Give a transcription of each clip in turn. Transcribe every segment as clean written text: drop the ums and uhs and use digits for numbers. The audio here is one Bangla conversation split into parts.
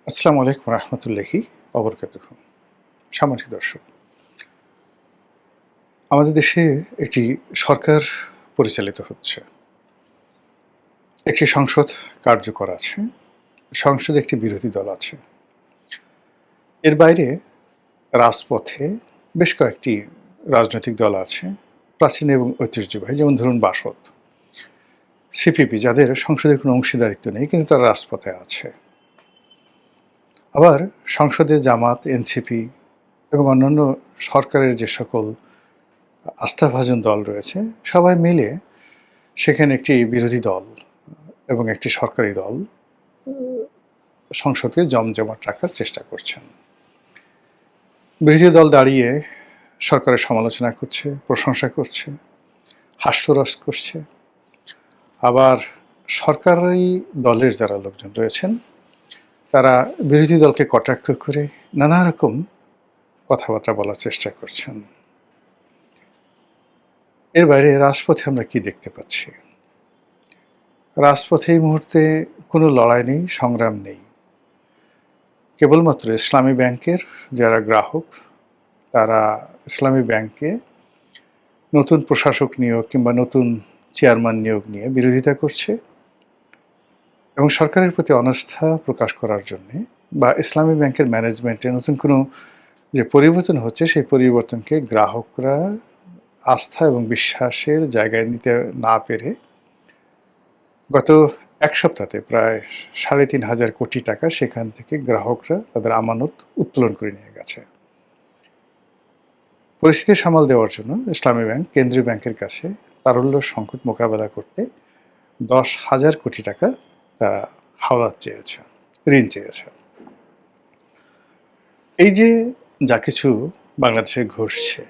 আসসালামু আলাইকুম রহমতুল্লাহি অবরকাতুহু। সম্মানিত দর্শক, আমাদের দেশে একটি সরকার পরিচালিত হচ্ছে। একটি সংসদ কার্যকর আছে। সংসদে একটি বিরোধী দল আছে। এর বাইরে রাজপথে বেশ কয়েকটি রাজনৈতিক দল আছে, প্রাচীন এবং ঐতিহ্যবাহী, যেমন ধরুন বাসদ, সিপিপি, যাদের সংসদে কোনো অংশীদারিত্ব নেই কিন্তু তারা রাজপথে আছে। আবার সংসদে জামাত, এনসিপি এবং অন্যান্য সরকারের যে সকল আস্থাভাজন দল রয়েছে, সবাই মিলে সেখানে একটি বিরোধী দল এবং একটি সরকারি দল সংসদকে জমজমাট রাখার চেষ্টা করছেন। বিরোধী দল দাঁড়িয়ে সরকারের সমালোচনা করছে, প্রশংসা করছে, হাস্যরস করছে। আবার সরকারি দলের যারা লোকজন রয়েছেন তারা বিরোধী দলকে কটাক্ষ করে নানা রকম কথাবার্তা বলার চেষ্টা করছেন। এর বাইরে রাজপথে আমরা কি দেখতে পাচ্ছি? রাজপথে এই মুহূর্তে কোনো লড়াই নেই, সংগ্রাম নেই। কেবলমাত্র ইসলামী ব্যাংকের যারা গ্রাহক, তারা ইসলামী ব্যাংকে নতুন প্রশাসক নিয়োগ কিংবা নতুন চেয়ারম্যান নিয়োগ নিয়ে বিরোধিতা করছে এবং সরকারের প্রতি অনাস্থা প্রকাশ করার জন্যে বা ইসলামী ব্যাংকের ম্যানেজমেন্টে নতুন কোনো যে পরিবর্তন হচ্ছে, সেই পরিবর্তনকে গ্রাহকরা আস্থা এবং বিশ্বাসের জায়গায় নিতে না পেরে গত এক সপ্তাহে প্রায় ৩,৫০০ কোটি টাকা সেখান থেকে গ্রাহকরা তাদের আমানত উত্তোলন করে নিয়ে গেছে। পরিস্থিতি সামাল দেওয়ার জন্য ইসলামী ব্যাংক কেন্দ্রীয় ব্যাংকের কাছে তারল্য সংকট মোকাবেলা করতে ১০,০০০ কোটি টাকা তারা হাওলাত চেয়েছে, ঋণ চেয়েছে। এই যে যা কিছু বাংলাদেশে ঘটছে,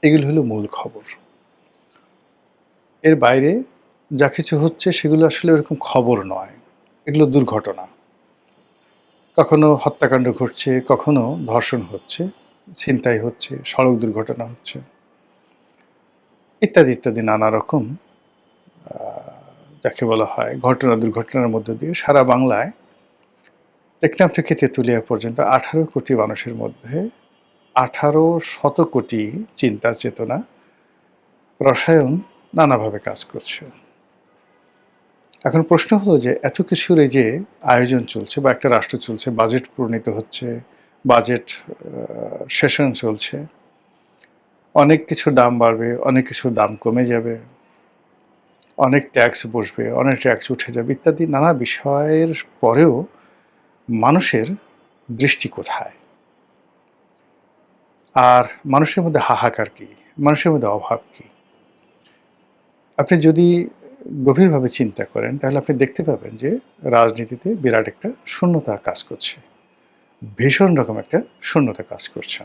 এগুলো হলো মূল খবর। এর বাইরে যা কিছু হচ্ছে সেগুলো আসলে ওরকম খবর নয়, এগুলো দুর্ঘটনা। কখনো হত্যাকাণ্ড ঘটছে, কখনো ধর্ষণ হচ্ছে, ছিনতাই হচ্ছে, সড়ক দুর্ঘটনা হচ্ছে, ইত্যাদি ইত্যাদি নানা রকম যাকে বলা হয় ঘটনা দুর্ঘটনার মধ্য দিয়ে সারা বাংলায় টেকনাফ থেকে তেঁতুলিয়া পর্যন্ত ১৮ কোটি মানুষের মধ্যে ১৮শত কোটি চিন্তা চেতনা রসায়ন নানাভাবে কাজ করছে। এখন প্রশ্ন হলো যে এত কিছুর এই যে আয়োজন চলছে বা একটা রাষ্ট্র চলছে, বাজেট প্রণীত হচ্ছে, বাজেট সেশন চলছে, অনেক কিছুর দাম বাড়বে, অনেক কিছুর দাম কমে যাবে, অনেক ট্যাক্স বসবে, অনেক ট্যাক্স উঠে যাবে, ইত্যাদি নানা বিষয়ের পরেও মানুষের দৃষ্টি কোথায়? আর মানুষের মধ্যে হাহাকার কি? মানুষের মধ্যে অভাব কি? আপনি যদি গভীরভাবে চিন্তা করেন তাহলে আপনি দেখতে পাবেন যে রাজনীতিতে বিরাট একটা শূন্যতা কাজ করছে। ভীষণ রকম একটা শূন্যতা কাজ করছে।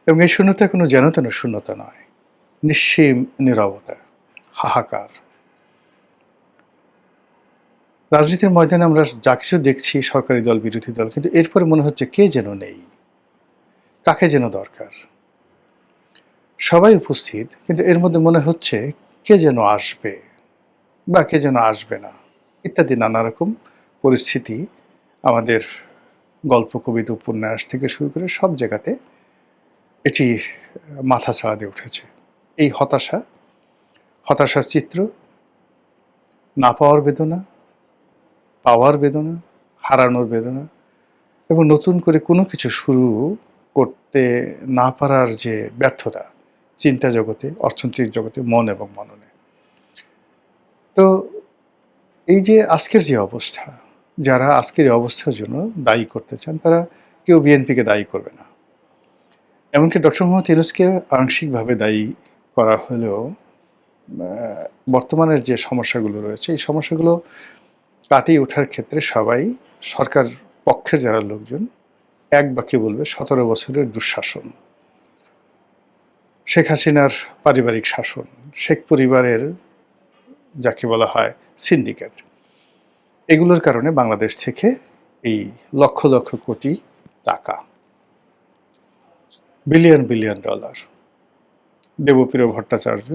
এবং এই শূন্যতা কোনো যেন-তেন শূন্যতা নয়। নিঃসীম নীরবতা, হাহাকার। রাজনীতির ময়দানে আমরা যা কিছু দেখছি, সরকারি দল, বিরোধী দল, কিন্তু এরপরে মনে হচ্ছে কে যেন নেই, কাকে যেন দরকার। সবাই উপস্থিত, কিন্তু এর মধ্যে মনে হচ্ছে কে যেন আসবে বা কে যেন আসবে না, ইত্যাদি নানা রকম পরিস্থিতি আমাদের গল্প, কবিতা, উপন্যাস থেকে শুরু করে সব জায়গাতে এটি মাথাচাড়া দিয়ে উঠেছে। এই হতাশার চিত্র, না পাওয়ার বেদনা, পাওয়ার বেদনা, হারানোর বেদনা এবং নতুন করে কোনো কিছু শুরু করতে না পারার যে ব্যর্থতা, চিন্তা জগতে, অর্থনৈতিক জগতে, মন এবং মননে। তো এই যে আজকের যে অবস্থা, যারা আজকের এই অবস্থার জন্য দায়ী করতে চান, তারা কেউ বিএনপিকে দায়ী করবে না। এমনকি ডক্টর মোহাম্মদ ইউনূসকে আংশিকভাবে দায়ী করা হলেও বর্তমানের যে সমস্যাগুলো রয়েছে, এই সমস্যাগুলো কাটিয়ে ওঠার ক্ষেত্রে সবাই, সরকার পক্ষের যারা লোকজন, এক বাক্যে বলবে ১৭ বছরের দুঃশাসন, শেখ হাসিনার পারিবারিক শাসন, শেখ পরিবারের যাকে বলা হয় সিন্ডিকেট, এগুলোর কারণে বাংলাদেশ থেকে এই লক্ষ লক্ষ কোটি টাকা, billion billion dollar, Debapriya Bhattacharya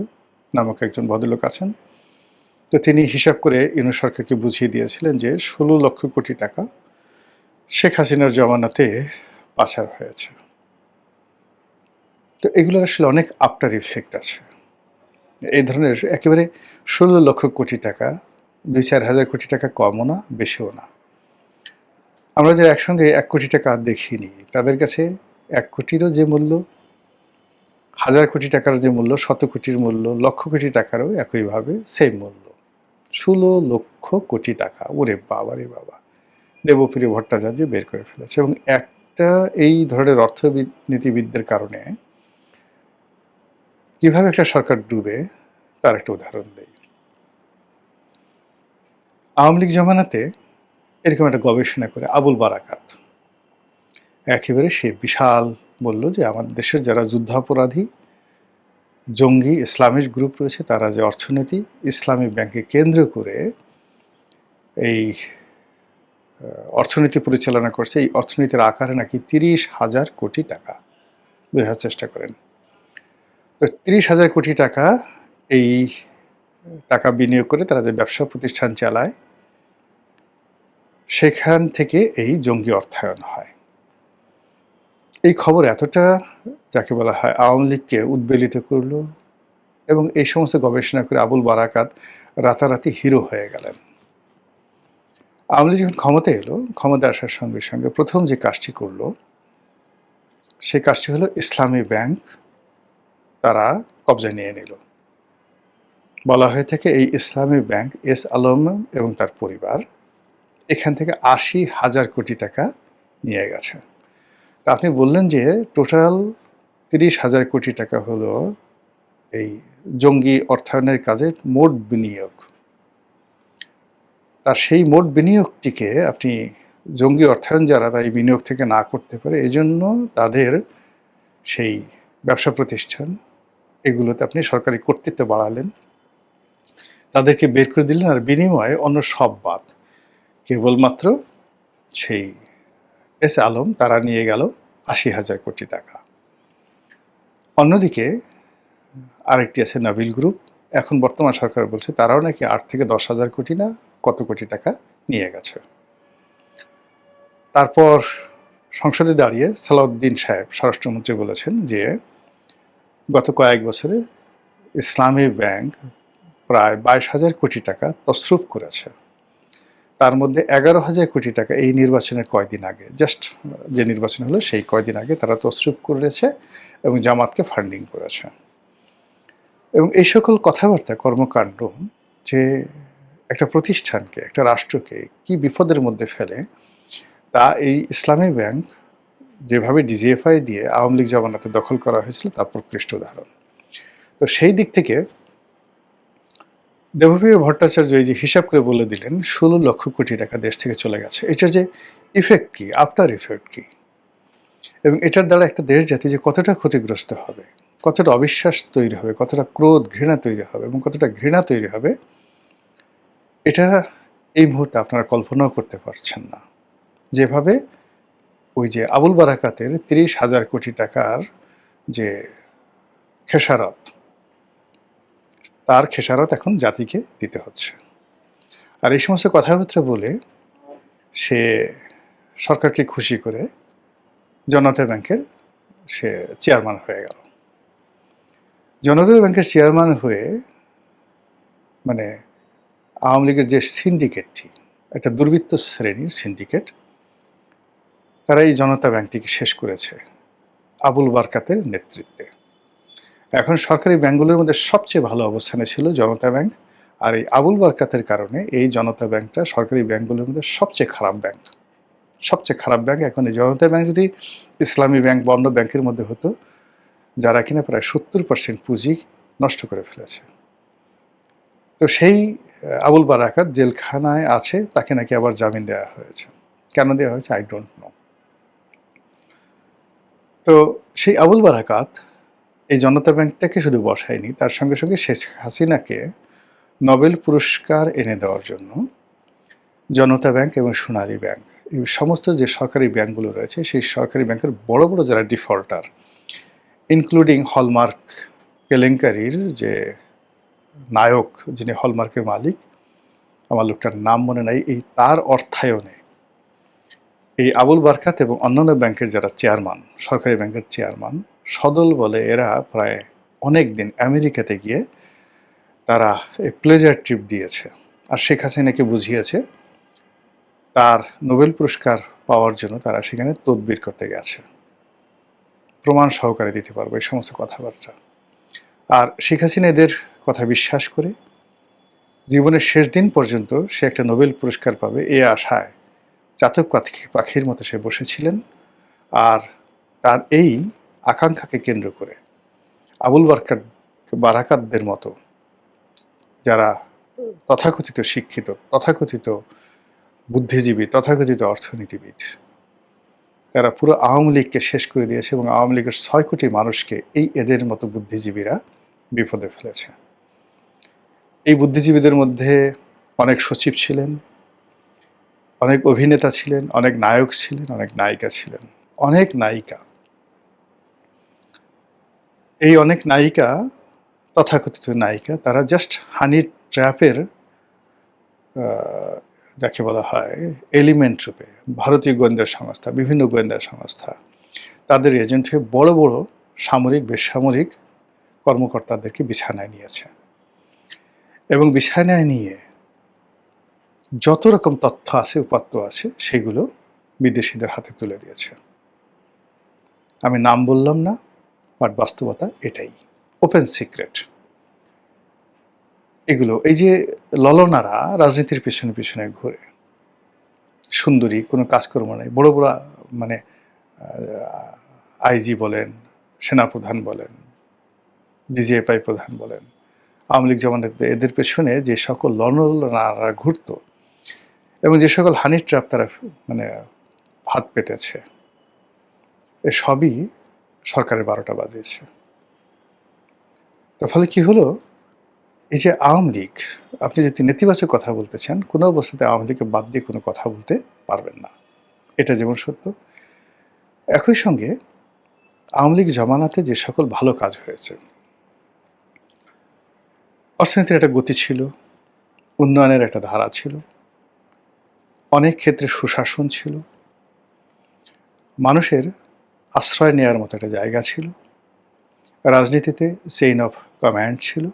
নামক একজন ভদ্রলোক আছেন, তো তিনি হিসাব করে ইউনূস সরকারকে বুঝিয়ে দিয়েছিলেন যে ১৬ লক্ষ কোটি টাকা শেখ হাসিনার জমানাতে পাচার হয়েছে। তো এগুলোর আসলে অনেক আফটার ইফেক্ট আছে। এই ধরনের একেবারে ১৬ লক্ষ কোটি টাকা ২-৪ হাজার কোটি টাকা কমও না, বেশিও না। আমরা যারা একসঙ্গে ১ কোটি টাকা দেখিনি, তাদের কাছে ১ কোটিরও যে মূল্য, হাজার কোটি টাকার যে মূল্য, শত কোটির মূল্য, লক্ষ কোটি টাকারও একইভাবে সেম মূল্য। ১৬ লক্ষ কোটি টাকা! ওরে বাবা রে বাবা! দেবপ্রিয় ভট্টাচার্য বের করে ফেলেছে। এবং একটা এই ধরনের অর্থনীতিবিদদের কারণে কিভাবে একটা সরকার ডুবে তার একটা উদাহরণ দেই। আওয়ামী লীগ জমানাতে এরকম একটা গবেষণা করে আবুল বারাকাত একেবারে সে বিশাল বলল যে আমাদের দেশের যারা যুদ্ধাপরাধী, জঙ্গি, ইসলামিস্ট গ্রুপ রয়েছে, তারা যে অর্থনীতি ইসলামী ব্যাংকে কেন্দ্র করে এই অর্থনীতি পরিচালনা করছে, এই অর্থনীতির আকারে নাকি ৩০,০০০ কোটি টাকা। বোঝার চেষ্টা করেন। তো ৩০,০০০ কোটি টাকা, এই টাকা বিনিয়োগ করে তারা যে ব্যবসা প্রতিষ্ঠান চালায়, সেখান থেকে এই জঙ্গি অর্থায়ন হয়। এই খবর এতটা যাকে বলা হয় আওয়ামী লীগকে উদ্বেলিত করল, এবং এই সমস্ত গবেষণা করে আবুল বারাকাত রাতারাতি হিরো হয়ে গেলেন। আওয়ামী লীগ যখন ক্ষমতায় এলো, ক্ষমতায় আসার সঙ্গে সঙ্গে প্রথম যে কাজটি করল, সেই কাজটি হলো ইসলামী ব্যাংক তারা কবজায় নিয়ে নিল। বলা হয়ে থাকে এই ইসলামী ব্যাংক এস আলম এবং তার পরিবার এখান থেকে ৮০,০০০ কোটি টাকা নিয়ে গেছে। তা আপনি বললেন যে টোটাল ৩০,০০০ কোটি টাকা হলো এই জঙ্গি অর্থায়নের কাজে মোট বিনিয়োগ। তার সেই মোট বিনিয়োগটিকে আপনি জঙ্গি অর্থায়ন যারা তাই বিনিয়োগ থেকে না করতে পারে, এজন্য তাদের সেই ব্যবসা প্রতিষ্ঠান এগুলোতে আপনি সরকারি কর্তৃত্ব বাড়ালেন, তাদেরকে বের করে দিলেন, আর বিনিময়ে অন্য সব বাদ, কেবলমাত্র সেই এস আলম তারা নিয়ে গেল ৮০,০০০ কোটি টাকা। অন্যদিকে আরেকটি আছে নাবিল গ্রুপ, এখন বর্তমান সরকার বলছে তারাও নাকি ৮ থেকে ১০,০০০ কোটি না কত কোটি টাকা নিয়ে গেছে। তারপর সংসদে দাঁড়িয়ে সালাউদ্দিন সাহেব স্বরাষ্ট্রমন্ত্রী বলেছেন যে গত কয়েক বছরে ইসলামী ব্যাংক প্রায় ২২,০০০ কোটি টাকা তছরুপ করেছে। তার মধ্যে ১১,০০০ কোটি টাকা এই নির্বাচনের কয়দিন আগে, জাস্ট যে নির্বাচন হলো সেই কয়দিন আগে তারা তছরুপ করেছে এবং জামাতকে ফান্ডিং করেছে। এবং এই সকল কথাবার্তা, কর্মকাণ্ড যে একটা প্রতিষ্ঠানকে, একটা রাষ্ট্রকে কি বিপদের মধ্যে ফেলে, তা এই ইসলামী ব্যাংক যেভাবে ডিজিএফআই দিয়ে আওয়ামী লীগ জমানাতে দখল করা হয়েছিল তার প্রকৃষ্ট উদাহরণ। তো সেই দিক থেকে দেবপ্রিয় ভট্টাচার্য এই যে হিসাব করে বলে দিলেন ১৬ লক্ষ কোটি টাকা দেশ থেকে চলে গেছে, এটার যে ইফেক্ট কি, আফটার ইফেক্ট কি, এবং এটার দ্বারা একটা দেশ জাতি যে কতটা ক্ষতিগ্রস্ত হবে, কতটা অবিশ্বাস তৈরি হবে, কতটা ক্রোধ ঘৃণা তৈরি হবে এবং কতটা ঘৃণা তৈরি হবে, এটা এই মুহূর্তে আপনারা কল্পনাও করতে পারছেন না। যেভাবে ওই যে আবুল বারাকাতের ৩০,০০০ কোটি টাকার যে খেসারত, তার খেসারত এখন জাতিকে দিতে হচ্ছে। আর এই সমস্ত কথাবার্তা বলে সে সরকারকে খুশি করে জনতা ব্যাংকের সে চেয়ারম্যান হয়ে গেল। জনতা ব্যাংকের চেয়ারম্যান হয়ে মানে আওয়ামী লীগের যে সিন্ডিকেটটি, একটা দুর্বৃত্ত শ্রেণীর সিন্ডিকেট, তারা এই জনতা ব্যাংকটিকে শেষ করেছে আবুল বারকাতের নেতৃত্বে। এখন সরকারি ব্যাংকগুলোর মধ্যে সবচেয়ে ভালো অবস্থানে ছিল জনতা ব্যাংক, আর এই আবুল বারকাতের কারণে এই জনতা ব্যাংকটা সরকারি ব্যাংকগুলোর মধ্যে সবচেয়ে খারাপ ব্যাংক। সবচেয়ে খারাপ ব্যাংক এখন এই জনতা ব্যাংক যদি ইসলামী ব্যাংক বা অন্য ব্যাংকের মধ্যে হতো, যারা কিনা প্রায় ৭০% পুঁজি নষ্ট করে ফেলেছে। তো সেই আবুল বারাকাত জেলখানায় আছে, তাকে নাকি আবার জামিন দেওয়া হয়েছে। কেন দেওয়া হয়েছে আই ডোন্ট নো। তো সেই আবুল বারাকাত এই জনতা ব্যাংকটাকে শুধু বসায়নি, তার সঙ্গে সঙ্গে শেখ হাসিনাকে নোবেল পুরস্কার এনে দেওয়ার জন্য জনতা ব্যাংক এবং সোনালী ব্যাংক, এই সমস্ত যে সরকারি ব্যাংকগুলো রয়েছে, সেই সরকারি ব্যাংকের বড় বড় যারা ডিফল্টার, ইনক্লুডিং হলমার্ক কেলেঙ্কারির যে নায়ক যিনি হলমার্কের মালিক, আমার লোকটার নাম মনে নাই, এই তার অর্থায়নে এই আবুল বারকাত এবং অন্যান্য ব্যাংকের যারা চেয়ারম্যান, সরকারি ব্যাংকের চেয়ারম্যান, সদল বলে এরা প্রায় অনেক দিন আমেরিকাতে গিয়ে তারা এই প্লেজার ট্রিপ দিয়েছে। আর শেখ হাসিনাকে বুঝিয়েছে তার নোবেল পুরস্কার পাওয়ার জন্য তারা সেখানে তদবির করতে গেছে। প্রমাণ সহকারে দিতে পারবো এই সমস্ত কথাবার্তা। আর শেখ হাসিনা এদের কথা বিশ্বাস করে জীবনের শেষ দিন পর্যন্ত সে একটা নোবেল পুরস্কার পাবে এই আশায় চাতক পাখির মতো সে বসেছিলেন। আর তার এই আকাঙ্ক্ষাকে কেন্দ্র করে আবুল বারাকাতদের মতো যারা তথাকথিত শিক্ষিত, তথাকথিত বুদ্ধিজীবী, তথাকথিত অর্থনীতিবিদ, তারা পুরো আওয়ামী লীগকে শেষ করে দিয়েছে এবং আওয়ামী লীগের ৬ কোটি মানুষকে এই এদের মতো বুদ্ধিজীবীরা বিপদে ফেলেছে। এই বুদ্ধিজীবীদের মধ্যে অনেক সচিব ছিলেন, অনেক অভিনেতা ছিলেন, অনেক নায়ক ছিলেন, অনেক নায়িকা ছিলেন, অনেক নায়িকা। এই অনেক নায়িকা, তথাকথিত নায়িকা, তারা জাস্ট হানি ট্র্যাপের যাকে বলা হয় এলিমেন্ট রূপে ভারতীয় গোয়েন্দা সংস্থা, বিভিন্ন গোয়েন্দা সংস্থা তাদের এজেন্ট হয়ে বড় বড় সামরিক, বেসামরিক কর্মকর্তাদেরকে বিছানায় নিয়েছে এবং বিছানায় নিয়ে যত রকম তথ্য আছে, উপাত্ত আছে, সেগুলো বিদেশিদের হাতে তুলে দিয়েছে। আমি নাম বললাম না, বাট বাস্তবতা এটাই, ওপেন সিক্রেট। এগুলো এই যে ললনারা রাজনীতির পিছনে পিছনে ঘুরে, সুন্দরী, কোনো কাজকর্ম নেই, বড় বড় মানে আইজি বলেন, সেনাপ্রধান বলেন, ডিজিএফআই প্রধান বলেন, আওয়ামী লীগ জমানাতে এদের পেছনে যে সকল ললনারা ঘুরত এবং যে সকল হানি ট্র্যাপ তারা মানে হাত পেতেছে, এ সবই সরকারের 12টা বাজিয়েছে। তার ফলে কি হলো, এই যে আওয়ামী লীগ, আপনি যদি নেতিবাচক কথা বলতে চান, কোনো অবস্থাতে আওয়ামী লীগকে বাদ দিয়ে কোনো কথা বলতে পারবেন না, এটা যেমন সত্য। একই সঙ্গে আওয়ামী লীগ জমানাতে যে সকল ভালো কাজ হয়েছে, অর্থনীতির একটা গতি ছিল, উন্নয়নের একটা ধারা ছিল, অনেক ক্ষেত্রে সুশাসন ছিল, মানুষের আশ্রয় নেওয়ার মতো একটা জায়গা ছিল, রাজনীতিতে চেইন অফ কমান্ড ছিল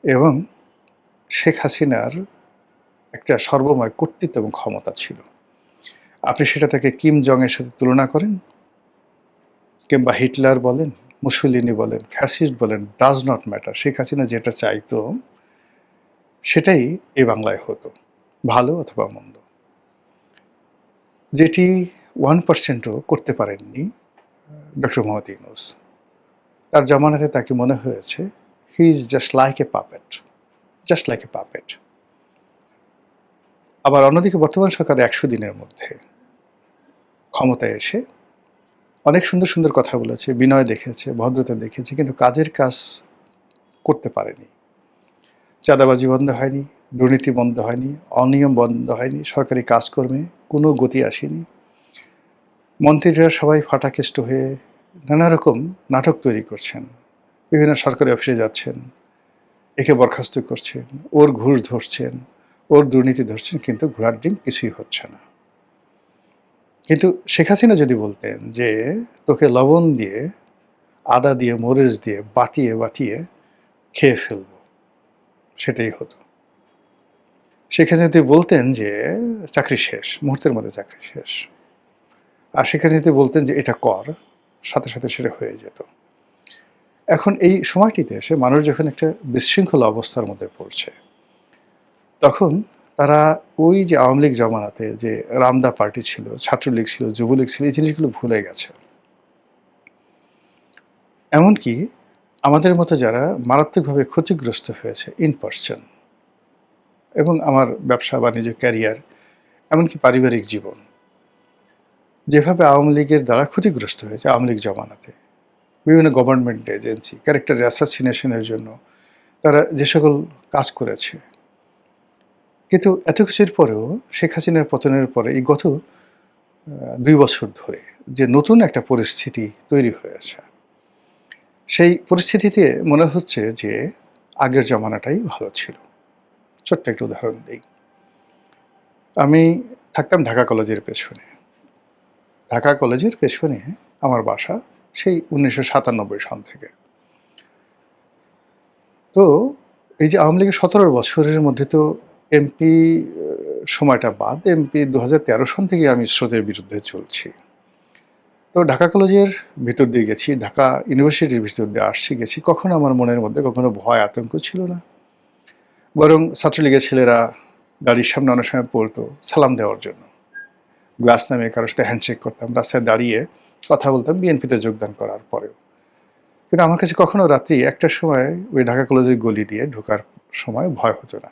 এবং শেখ হাসিনার একটা সর্বময় কর্তৃত্ব এবং ক্ষমতা ছিল। আপনি সেটা থেকে কিম জংয়ের সাথে তুলনা করেন কিংবা হিটলার বলেন, মুসোলিনি বলেন, ফ্যাসিস্ট বলেন, does not matter. Sheikh Hasina যেটা চাইতো সেটাই এই বাংলায় হতো, ভালো অথবা মন্দ। যেটি 1%ও করতে পারেননি ডক্টর মোহাম্মদ ইউনূস। তার জামানাতে তাকে মনে হয়েছে he is just like a puppet, just like a puppet. আবার অন্যদিকে বর্তমান সরকার 100 দিনের মধ্যে ক্ষমতায় এসে অনেক সুন্দর সুন্দর কথা বলেছে, বিনয় দেখেছে, ভদ্রতা দেখেছে, কিন্তু কাজের কাজ করতে পারেনি। চাঁদাবাজি বন্ধ হয়নি, দুর্নীতি বন্ধ হয়নি, অনিয়ম বন্ধ হয়নি, সরকারি কাজকর্মে কোনো গতি আসেনি। মন্ত্রীরা সবাই ফাটাকেষ্ট হয়ে নানা রকম নাটক তৈরি করছেন, বিভিন্ন সরকারি অফিসে যাচ্ছেন, একে বরখাস্ত করছেন, ওর ঘুষ ধরছেন, ওর দুর্নীতি ধরছেন, কিন্তু ঘোড়ার ডিম কিছুই হচ্ছে না। কিন্তু শেখ হাসিনা যদি বলতেন যে তোকে লবণ দিয়ে, আদা দিয়ে, মরিচ দিয়ে বাটিয়ে বাটিয়ে খেয়ে ফেলবো, সেটাই হতো। শেখ হাসিনা যদি বলতেন যে চাকরি শেষ, মুহূর্তের মধ্যে চাকরি শেষ, আর শেখ হাসিনা যদি বলতেন যে এটা কর, সাথে সাথে সেটা হয়ে যেত। এখন এই সময়টিতে এসে মানুষ যখন একটা বিশৃঙ্খল অবস্থার মধ্যে পড়ছে, তখন তারা ওই যে আওয়ামী লীগ জমানাতে যে রামদা পার্টি ছিল, ছাত্রলীগ ছিল, যুবলীগ ছিল, এই জিনিসগুলো ভুলে গেছে। এমনকি আমাদের মতো যারা মারাত্মকভাবে ক্ষতিগ্রস্ত হয়েছে ইন পার্সন, এবং আমার ব্যবসা বাণিজ্য, ক্যারিয়ার, এমনকি পারিবারিক জীবন, যেভাবে আওয়ামী লীগের দ্বারা ক্ষতিগ্রস্ত হয়েছে আওয়ামী লীগ জমানাতে, বিভিন্ন গভর্নমেন্ট এজেন্সি ক্যারেক্টার অ্যাসাসিনেশনের জন্য তারা যে সকল কাজ করেছে, কিন্তু এত কিছুর পরেও শেখ হাসিনার পতনের পরে এই গত 2 বছর ধরে যে নতুন একটা পরিস্থিতি তৈরি হয়েছে, সেই পরিস্থিতিতে মনে হচ্ছে যে আগের জমানাটাই ভালো ছিল। ছোট্ট একটা উদাহরণ দেই। আমি থাকতাম ঢাকা কলেজের পেছনে। ঢাকা কলেজের পেছনে আমার বাসা, সেই ১৯৯৭ সন থেকে। তো এই যে আওয়ামী লীগের ১৭ বছরের মধ্যে তো এমপি সময়টা বাদ, এমপি ২০১৩ সন থেকে আমি স্রোতের বিরুদ্ধে চলছি। তো ঢাকা কলেজের ভিতর দিয়ে গেছি, ঢাকা ইউনিভার্সিটির ভিতর দিয়ে আসছি গেছি, কখনো আমার মনের মধ্যে কখনো ভয় আতঙ্ক ছিল না। বরং ছাত্রলীগের ছেলেরা গাড়ির সামনে অনেক সময় পড়তো সালাম দেওয়ার জন্য। গ্লাস নামিয়ে কারোর সাথে হ্যান্ডশেক করতাম, রাস্তায় দাঁড়িয়ে কথা বলতাম বিএনপিতে যোগদান করার পরেও। কিন্তু আমার কাছে কখনো রাত্রি ১টার সময় ওই ঢাকা কলেজের গলি দিয়ে ঢোকার সময় ভয় হতো না।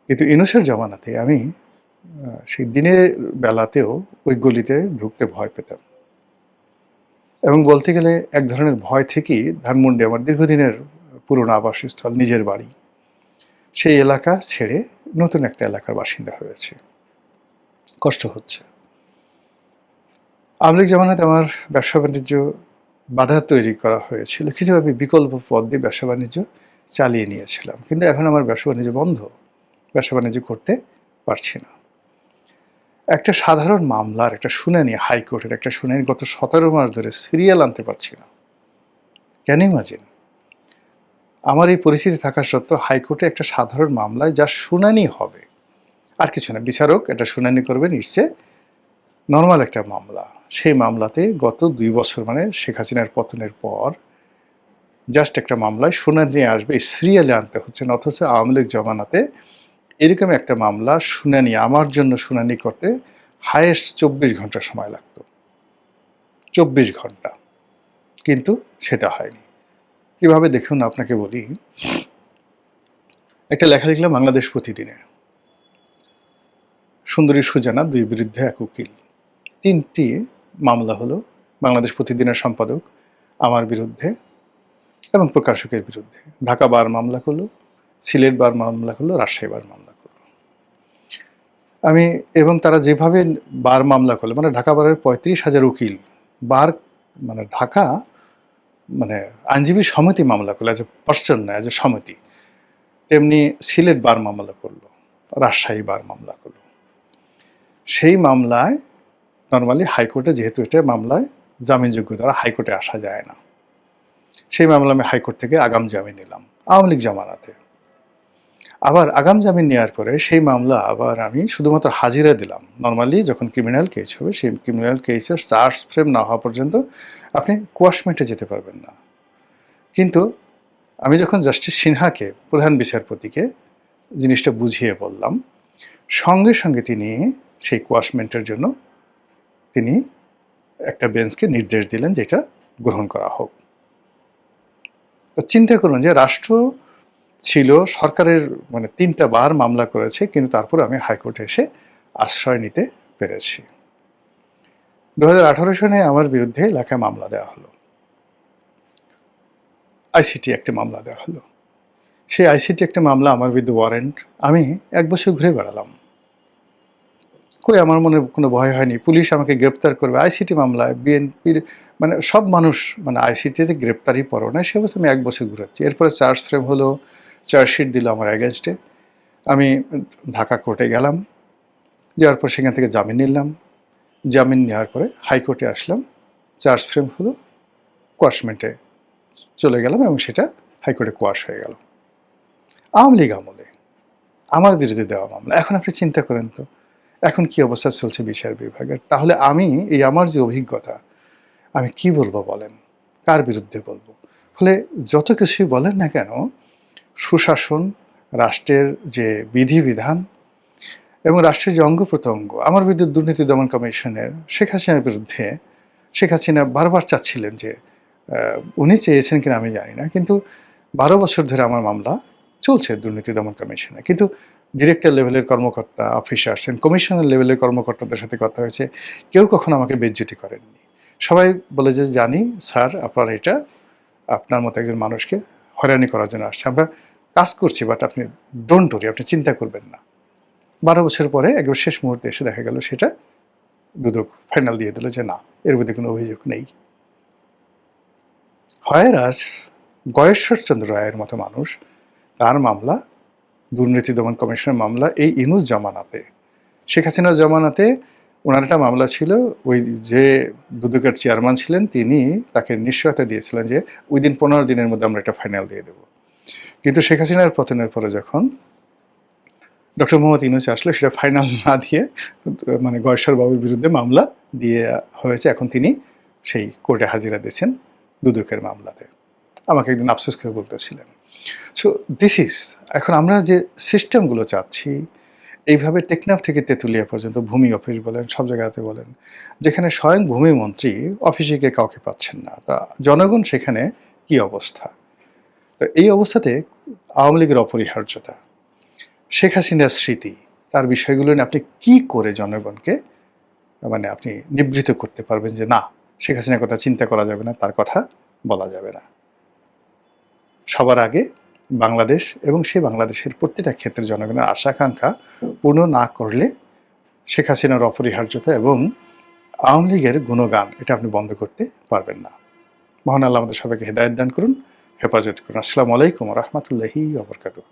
কিন্তু ইউনূসের জমানাতে আমি সেই দিনের বেলাতেও ওই গলিতে ঢুকতে ভয় পেতাম। এবং বলতে গেলে এক ধরনের ভয় থেকেই ধানমন্ডি আমার দীর্ঘদিনের পুরনো আবাসস্থল, নিজের বাড়ি, সেই এলাকা ছেড়ে নতুন একটা এলাকার বাসিন্দা হয়েছে। কষ্ট হচ্ছে। আওয়ামী লীগ জমানাতে আমার ব্যবসা বাণিজ্য বাধা তৈরি করা হয়েছিল, কিন্তু আমি বিকল্প পথ দিয়ে ব্যবসা বাণিজ্য চালিয়ে নিয়েছিলাম। কিন্তু এখন আমার ব্যবসা বাণিজ্য বন্ধ, ব্যবসা বাণিজ্য করতে পারছি না। একটা সাধারণ মামলার একটা শুনানি, হাইকোর্টের একটা শুনানি গত ১৭ মাস ধরে সিরিয়াল আনতে পারছি না। Can you imagine? আমার এই পরিস্থিতি থাকা সত্ত্বেও হাইকোর্টে একটা সাধারণ মামলায় যার শুনানি হবে, আর কিছু না, বিচারক এটা শুনানি করবেন, নিশ্চয় নর্মাল একটা মামলা, সেই মামলাতে গত ২ বছর মানে শেখ হাসিনার পতনের পর জাস্ট একটা মামলায় শুনানি আসবে, সিরিয়ালে আনতে হচ্ছে না। অথচ আওয়ামী লীগ জমানাতে এরকম একটা মামলা শুনানি, আমার জন্য শুনানি করতে হায়েস্ট ২৪ ঘন্টা সময় লাগতো। ২৪ ঘন্টা। কিন্তু সেটা হয়নি। কিভাবে দেখুন আপনাকে বলি। একটা লেখা লিখলাম বাংলাদেশ প্রতিদিনে। সুন্দরী সুজানা, ২ বিরুদ্ধে ১ উকিল। ৩টি মামলা হলো বাংলাদেশ প্রতিদিনের সম্পাদক, আমার বিরুদ্ধে এবং প্রকাশকের বিরুদ্ধে। ঢাকা বার মামলা করলো, সিলেট বার মামলা করলো, রাজশাহী বার মামলা করলো। আমি এবং তারা যেভাবে বার মামলা করলো, মানে ঢাকা বারের ৩৫,০০০ উকিল বার, মানে ঢাকা মানে আইনজীবী সমিতি মামলা করলো, অ্যাজ এ পার্সন না, অ্যাজ এ সমিতি। তেমনি সিলেট বার মামলা করলো, রাজশাহী বার মামলা করলো। সেই মামলায় নর্মালি হাইকোর্টে, যেহেতু এটা মামলায় জামিনযোগ্য দ্বারা হাইকোর্টে আসা যায় না, সেই মামলা আমি হাইকোর্ট থেকে আগাম জামিন নিলাম আওয়ামী লীগ জমানাতে। আবার আগাম জামিন নেওয়ার পরে সেই মামলা আবার আমি শুধুমাত্র হাজিরা দিলাম। নর্মালি যখন ক্রিমিনাল কেস হবে, সেই ক্রিমিনাল কেসের চার্জ ফ্রেম না হওয়া পর্যন্ত আপনি কোয়াশমেন্টে যেতে পারবেন না। কিন্তু আমি যখন জাস্টিস সিনহাকে, প্রধান বিচারপতিকে জিনিসটা বুঝিয়ে বললাম, সঙ্গে সঙ্গে তিনি সেই কোয়াশমেন্টের জন্য তিনি একটা বেঞ্চকে নির্দেশ দিলেন যে এটা গ্রহণ করা হোক। তো চিন্তা করুন যে রাষ্ট্র ছিল, সরকারের মানে ৩টা বার মামলা করেছে, কিন্তু তারপর আমি হাইকোর্টে এসে আশ্রয় নিতে পেরেছি। ২০১৮ সনে আমার বিরুদ্ধে লেখা মামলা দেওয়া হলো, আইসিটি একটা মামলা দেওয়া হলো। সেই আইসিটি একটা মামলা, আমার বিরুদ্ধে ওয়ারেন্ট, আমি ১ বছর ঘুরে বেড়ালাম। কই আমার মনে কোনো ভয় হয়নি, পুলিশ আমাকে গ্রেপ্তার করবে। আইসিটি মামলায় বিএনপির মানে সব মানুষ মানে আইসিটিতে গ্রেপ্তারই পরোয়ানায়, সে অবস্থা আমি ১ বছর ঘুরাচ্ছি। এরপরে চার্জ ফ্রেম হলো, চার্জশিট দিল আমার অ্যাগেনস্টে। আমি ঢাকা কোর্টে গেলাম, যাওয়ার পর সেখান থেকে জামিন নিলাম। জামিন নেওয়ার পরে হাইকোর্টে আসলাম, চার্জ ফ্রেম হলো, কোয়াশমেন্টে চলে গেলাম এবং সেটা হাইকোর্টে কোয়াশ হয়ে গেল। আওয়ামী লীগ আমলে আমার বিরুদ্ধে দেওয়া মামলা। এখন আপনি চিন্তা করেন তো, এখন কি অবস্থা চলছে বিচার বিভাগের। তাহলে আমি এই আমার যে অভিজ্ঞতা, আমি কি বলবো বলেন, কার বিরুদ্ধে বলবো? ফলে যত কিছুই বলেন না কেন, সুশাসন, রাষ্ট্রের যে বিধিবিধান এবং রাষ্ট্রের যে অঙ্গ প্রত্যঙ্গ, আমার বিরুদ্ধে দুর্নীতি দমন কমিশনের শেখ হাসিনার বিরুদ্ধে, শেখ হাসিনা বারবার চাচ্ছিলেন যে, উনি চেয়েছেন কিনা আমি জানি না, কিন্তু ১২ বছর ধরে আমার মামলা চলছে দুর্নীতি দমন কমিশনে। কিন্তু ডিরেক্টর লেভেলের কর্মকর্তা, অফিসার্স এন্ড কমিশনার লেভেলের কর্মকর্তাদের সাথে কথা হয়েছে, কেউ কখনো আমাকে বেজ্জতি করেননি। সবাই বলে যে, জানি স্যার আপনার এটা আপনার মতো একজন মানুষকে হয়রানি করার জন্য আসছে, আমরা কাজ করছি, বাট আপনি ডোন্ট ওরি, আপনি চিন্তা করবেন না। ১২ বছর পরে একবার শেষ মুহূর্তে এসে দেখা গেল সেটা দুদক ফাইনাল দিয়ে দিল যে না, এর মধ্যে কোনো অভিযোগ নেই। হয় রাজ গয়েশ্বরচন্দ্র রায়ের মতো মানুষ, তার মামলা, দুর্নীতি দমন কমিশনের মামলা এই ইনুস জমানাতে, শেখ হাসিনার জমানাতে ওনার একটা মামলা ছিল, ওই যে দুদকের চেয়ারম্যান ছিলেন তিনি তাকে নিশ্চয়তা দিয়েছিলেন যে উইদিন 15 দিনের মধ্যে আমরা একটা ফাইনাল দিয়ে দেব। কিন্তু শেখ হাসিনার পতনের পরে যখন ডক্টর মোহাম্মদ ইউনূস আসলে সেটা ফাইনাল না দিয়ে মানে গয়েশ্বর বাবুর বিরুদ্ধে মামলা দিয়ে হয়েছে। এখন তিনি সেই কোর্টে হাজিরা দিয়েছেন দুদকের মামলাতে। আমাকে একদিন আফসোস করে বলতেছিলেন। সো দিস ইজ, এখন আমরা যে সিস্টেমগুলো চাচ্ছি এইভাবে টেকনাফ থেকে তেঁতুলিয়া পর্যন্ত ভূমি অফিস বলেন, সব জায়গাতে বলেন, যেখানে স্বয়ং ভূমিমন্ত্রী অফিসে গিয়ে কাউকে পাচ্ছেন না, তা জনগণ সেখানে কি অবস্থা? তো এই অবস্থাতে আওয়ামী লীগের অপরিহার্যতা, শেখ হাসিনার স্মৃতি, তার বিষয়গুলো নিয়ে আপনি কি করে জনগণকে মানে আপনি নিবৃত করতে পারবেন যে না, শেখ হাসিনার কথা চিন্তা করা যাবে না, তার কথা বলা যাবে না। সবার আগে বাংলাদেশ এবং সেই বাংলাদেশের প্রতিটা ক্ষেত্রে জনগণের আশা আকাঙ্ক্ষা পূর্ণ না করলে শেখ হাসিনার অপরিহার্যতা এবং আওয়ামী লীগের গুণগান এটা আপনি বন্ধ করতে পারবেন না। মহান আল্লাহ আমাদের সবাইকে হেদায়েত দান করুন, হেফাজত করুন। আসসালামু আলাইকুম ওয়া রাহমাতুল্লাহি ওয়া বারাকাতুহু।